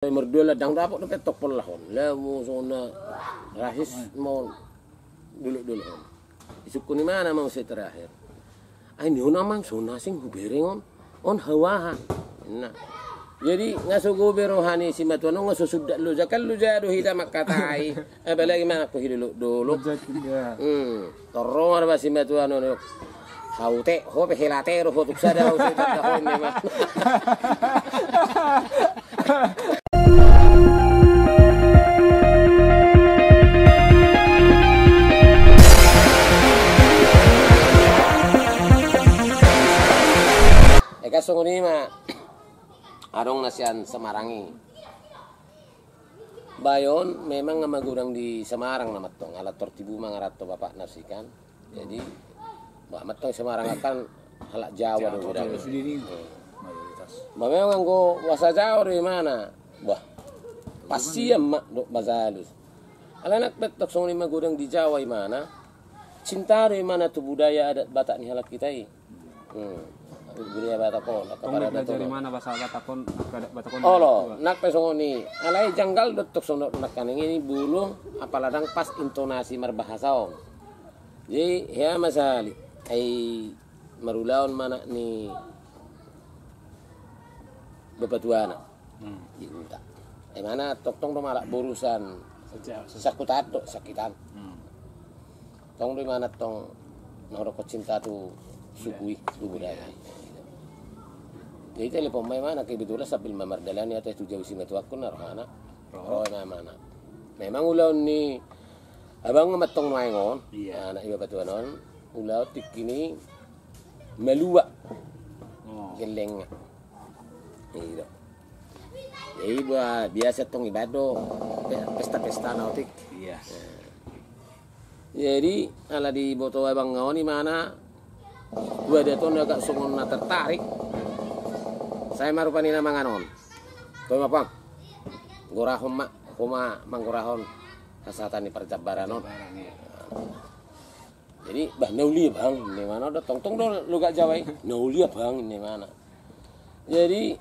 Merdula dang dapat dapat tok pelahon. Lah mo sona rahis mo dulu on. Isuk ni mana mau saya terakhir. Ai ni namang sona sing bereng on hawaha. Nah. Jadi ngasugo berohani si matuano ngasusudda lu zakal lu jadu hida makatai. Balagi mana ko hidulo dulu. Torong arba si matuano haute ho pe helate ro fotuk sada ho se tata ho ni ma. Kasong ni ma arong nasian Semarangi. Bayon memang magurang di Semarang namat tong alat tortibu mangarato bapak nasikan. Jadi bapak tong Semarang akan halak Jawa do gudang. Mayoritas. Memang anggo wasa Jawa di mana? Wah. Pasti mak do bazalus. Alanak betok song ni magurang di Jawa di mana? Cinta di mana tu budaya adat Batak ni halak kita i. Budaya Batakon. Dari mana bahasa Batakon? Batakon. Oh lo, nak pesongoni. Alai janggal dotok sono nak kaning ini bulu apaladang pas intonasi marbahasa. Jadi ya masali. Ai marulaon mana ni bebatuana. Diunta. Ai mana tok-tong do malak borusan. Sakutat do sakitan. Tong di mana tong norok cinta tu sugui budaya. Jadi telepon may mana kebetulan sambil memardalani atas tu jauh simet waktu narhana. Oh mana. Memang ulau ni abang ngematong naingon. Anak iba patuanon ulau tikini melua. Geleng. Iya. Jadi biasa tong ibado pesta-pesta nautik. Iya. Jadi ala di boto abang ngoni mana gua dia tuh agak sungun tertarik. Saya marupan ina manganon. Toy mapang. Gorahon mak, kuma manggorahon kesehatan di perjabaranon. Jadi bah naulia bang, ini mana udah tong do lu gak jawai. Naulia bang ini mana. Jadi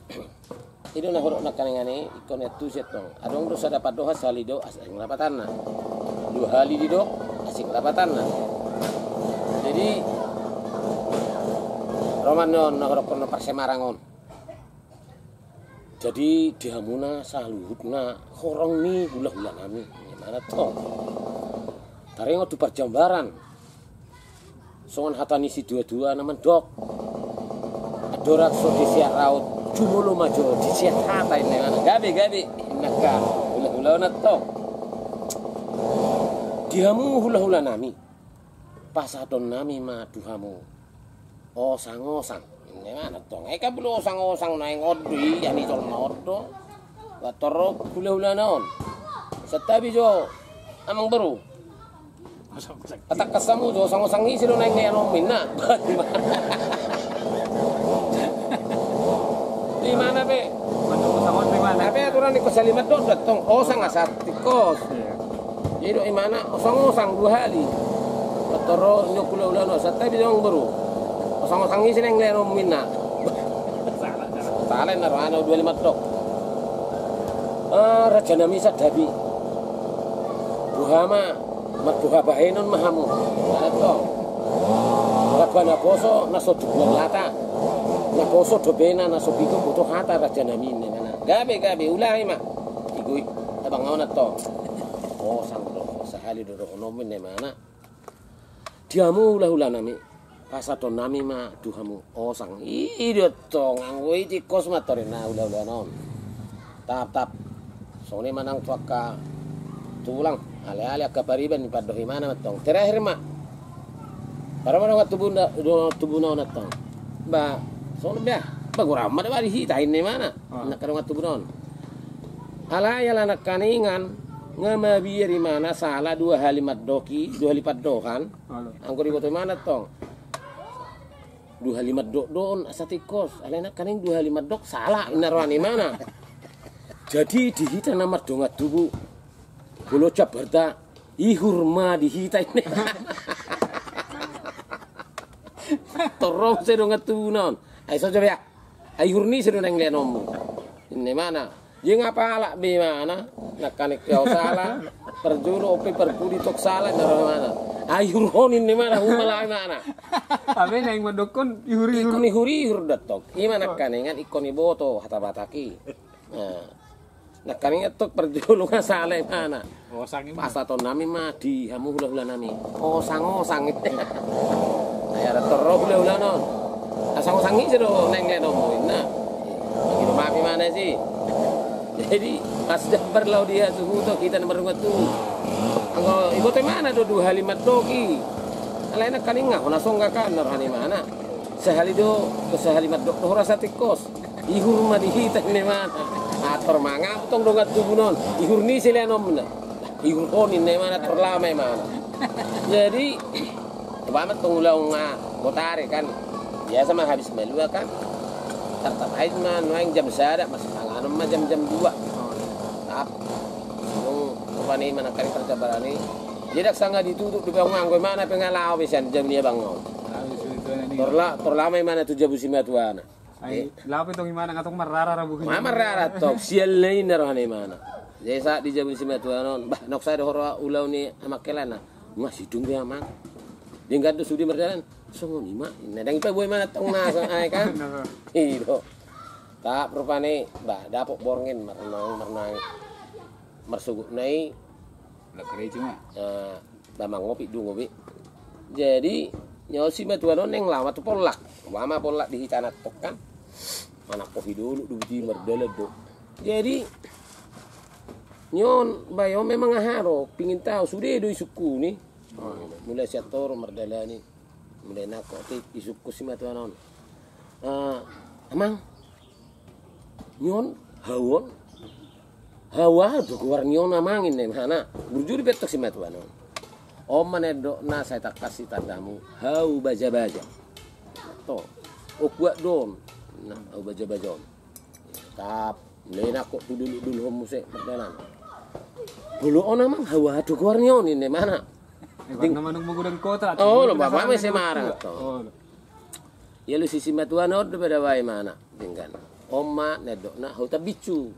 itu nah huruf nak kanengane ikon itu setong. Adong dosa dapat doha salido asing lapatanna. 2 hali di do asing lapatanna. Jadi Romanon nah huruf kono Persemarangon. Jadi dihamuna saluhutna horong ni hula-hula nami. Mana toh? Tarengo tu perjambaran. Songon hatani si dua-dua naman dok. Adorak so disiat raut. Jumulo majo disiat hata ini mana. Gabi. Naka hula-hula na toh. Dihamu hula-hula nami. Pasadon nami ma duhamu. Osang-osang. Ini mana tong? Eka belum osang-osang naing odi, yani tol ordo. Watorok hula-hula naon. Setabi jo amang baru. Atak kasamu jo osang-osang ni silo naing ngayon minna. Di mana be? Osang-osang di mana? Tapi aturan di kosalimat do datong osang asat tikos. Jadi di mana osang-osang 2 hali. Watorok nyok hula-hula no setabi jo baru. Osang-osang ini sini yang ngeliat minna. Salah narwana 25 dok. Raja nami sadabi. Buhama marbuha bahenon mahamu. Mana dok? Rabana poso naso dubuan lata. Na poso dobena naso bigo butuh hata raja nami ini mana. Gabe ulah ima. Igui tabang ngawan to. Oh sang do sahali do nomin ne mana. Diamu ulah nami. Pasadon nami ma duhamu osang idot tong anggo iti kos matorina ulah non tap sone manang tuaka tulang ale kabariban paddo himana matong terakhir ma para mana tubuna natong ba sone ba bagurama da bari hita ini mana nak karong tubunon ala yala nak kaningan ngamabiari mana salah 2 halimat doki 2 lipat dokan anggo di boto mana tong 2 halimat dok doon asatikos alena kaning 2 halimat dok salah inarwani mana. Jadi dihita nama dongat tubuh bolo cabarta ihurma dihita ini. Torong se dongat tubuh non. Ai so coba ya. Ai hurni se donang lenomu. Ini mana? Ye ngapalak be mana? Nakanik kau salah. Perjuru opi perkudi tok salah dari mana? Ayur honin ni mana? Humala mana? Tapi yang mendukun yuri Ikon ihuri ihur datok. Imana kaningan ikon iboto hata bataki. Nah kaningan tok perjuru nga salah mana? Oh, sangi mah. Pasaton nami mah di hamu hula-hula nami. Osang itu. Ay ada terus hula-hula non. Asang-osang itu do neng ledo mo na. Begitu mapi mana sih? Jadi pas jambar lau dia suhu to kita nomor tu. Anggo ibu teh mana do dua halimat doki. Alaina kaninga hona songa kan narhani mana. Sehali do ke sehalimat do rasa tikos. Ihur mah dihita ni mana. Ator manga tong dongat tubunon. Ihur ni sila nomna. Ihur onin ni mana terlama mana. Jadi kebamat tong ulang motare kan. Biasa mah habis melua kan. Tetap aja mah nuang jam sada mas tangan mah jam-jam 2. Tap. Yung kupani mana kali kerja barani. Jadi sangga ditutup di bawah nganggo mana pengalau pisan jam dia bangun. Torla may mana tu jabu simatuana. Ay, lapit tong imana nga tong marara rabuhin. Mama rara tok sial lain narani mana. Jadi saat di jabu simatuana bah nok sa horo ulaw ni amakelana. Masih tunggu amang. Dingkat tu sudi merjalan. Songo ni mak. Nadang pa boy mana tong na ay kan. Iyo. Tak rupane bah dapok borngin merenang mersuguk nai Lah kere cuma. Bamang ngopi du ngopi. Jadi nyosi matuano neng lama tu polak. Lama polak di hitanat tok kan. Anak kopi dulu di merdalet do. Jadi nyon bayo memang haro pingin tahu sudah do isuku ni. Mulai siator merdala ni. Mulai nakotik isuku si matuano. Amang nyon hawa do keluar nyon amangin nih mana. Burjuri betok si matuano. Om manedok na saya tak kasih tandamu. Hau baja-baja. To. Okuat don. Nah, hau baja-bajon. Tap. Lena kok dulu musik perdalan. Bulu on amang hawa do keluar nyon ini mana. Ding naman ng magudang kota. Oh, lo bapak masih marah to. Ya lu sisi matuano do pada wae mana. Dingkan. Oma nedok na hau tabicu.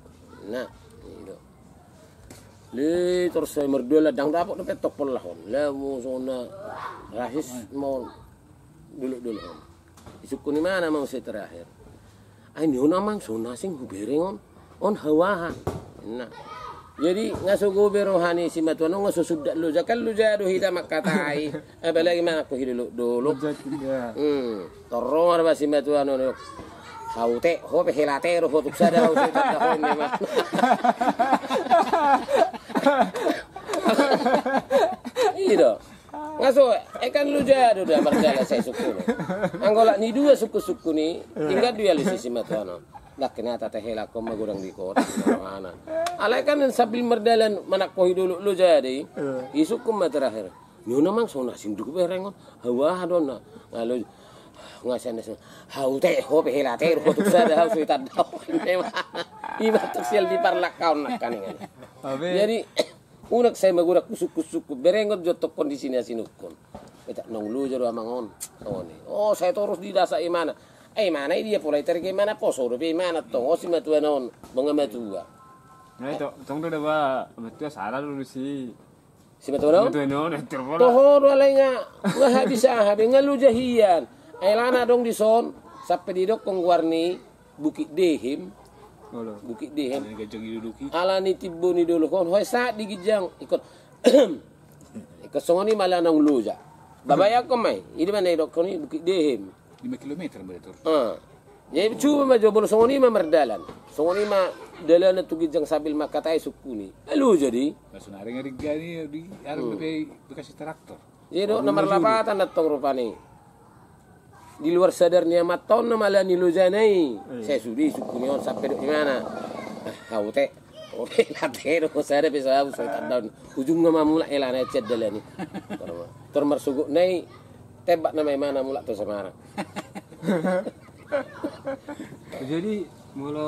Nah, itu. Le terus saya merdola dang dapok dapat tok pelahon. Lah mo zona rahis mau dulu. Isuku ni mana mau saya terakhir. Ai ni namang zona sing huberengon on hawaha. Nah. Jadi ngasugo berohani si matuano ngasusudak lu jakal lu jado hita makatai. Apalagi mana aku hidup dulu. Torong ada si matuano no. Haute, ho pelate ro ho tuksada ho saya ho ni mah. Iya. Ngaso kan lu jado dah berdala saya suku ni. Anggola ni dua suku-suku ni tinggal dia lu sisi matuano. Lah kenapa teh hela ko magurang di kota mana. Alay kan sambil merdalan manak ko dulu lu jadi. Isukum terakhir. Nyo namang sona sinduk berengon. Hawa hadon na. Ngalo ngasan haute ho pelate ro tuksada ho saya tadaw. Iba tuksial di parlakaon nak kaningan. Jadi unak saya magurak kusuk-kusuk berengot jotok kondisinya sinukon. Kita nong lu jero amangon. Oh saya terus di dasa mana. Mana dia pulai terke mana poso do mana tong o si matuanon bunga matua. Nah itu tong do ba matua sara dulu si matuanon. Matuanon terpola. Toho do alainya ngah bisa habe ngalu jahian. Lana dong di son sampai di dok kong warni Bukit Dehim. Bukit Dehim. Alani tibo ni dulu kon hoy saat digijang ikut ikut songoni malah nang luja. Babaya ko may ini mana dok koni Bukit Dehim. 5 kilometer betul. Jadi cuba mah jobol songoni mah merdalan. Songoni mah dalan tu gijang sambil makatai suku ni. Lu jadi. Langsung hari gani di arep bekasi traktor. Jadi nomor 8 datang rupani. Di luar sadarnya maton na malah nilujanai. Saya sudi suku nyon sampai di mana. Haute. Oke latero saya bisa saya tadaun. Ujung nama mula elana ced dalani. Termasuk nai tebak nama mana mula tu Semarang. Jadi mula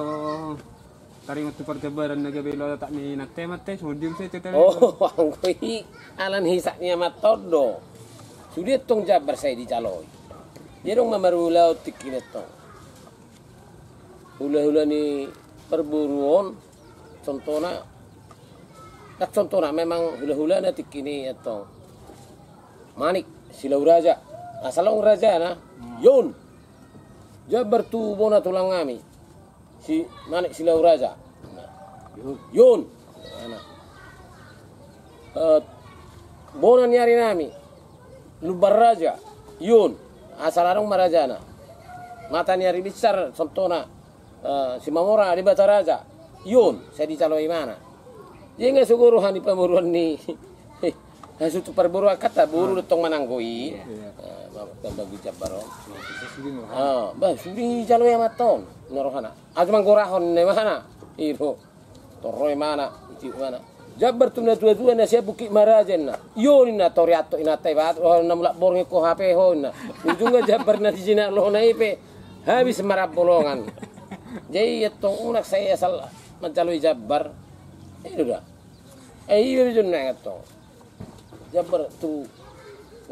taring waktu pertebaran naga belo tak ni nate mate sodium saya tetel. Oh, angkoi alan hisaknya matodo. Sudah tong jabar saya dicaloi. Dia dong mamarulau tikinet tong. Hula-hula ni perburuan contohnya memang hula-hula na tikini atau manik silau raja asalong raja na yun jabar tu bona tulang ngami si manik silau raja yun bona nyari nami lubar raja yun asalarong marajana mata nyari besar contohnya si Mamora di Bata Raja yun saya dicaloi mana jangan suguruhan di pamuruan ni hasil tu perburuan kata buru datang mananggoi bagi Jabar bah suri caloi maton norohana aja manggorahon ne mana iro toroi mana itu mana Jabar tu na tua na siya Bukit Marajan na yun na toriato inatay bat namlak borngi ko hape ho na ujungnya Jabar na di sini lo na ipe habis marap bolongan jadi itong unak saya asal mencalui Jabar itu dah ibu jun nang itong Jabar tu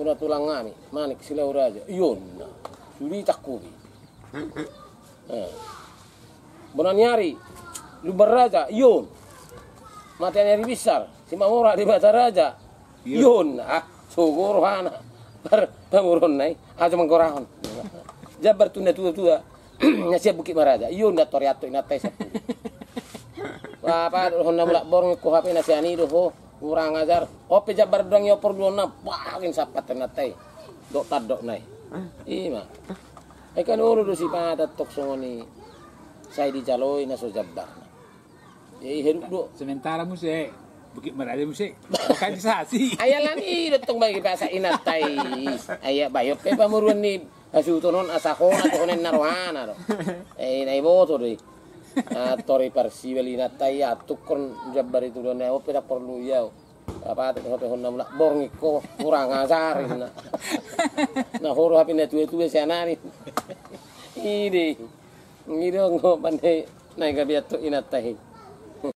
una tulang ngami manik silau raja yun suri takubi bonan nyari lubar raja yun mata nyari besar si Mamora di Bata Raja yun sugorohana pamurun nai aja mangkorahon Jabar tu na tua ngasih Bukit Maraja yun na toriato inatay sa puno apa hon na mulak borong ko hape na siani do ho kurang ajar ope Jabar dang yo por na pagin sapat inatay dok tadok nai ima kan uru do si patatok songoni saya dicaloi na so Jabar hidup do Sementara mo si Bukit Maraja mo si lokalisasi. ayalan i datong bagi bahasa inatay aya bayok pe pamuruan ni asutonon asakon atau onen narohana do nai boto deh tori parsibeli natai atukon Jabar itu do nai ope perlu ya apa tu hope honna mulak borngi ko kurang ajar nah horo hapi na tuwe sianani ini ngiro ngo pandai nai gabiato inatai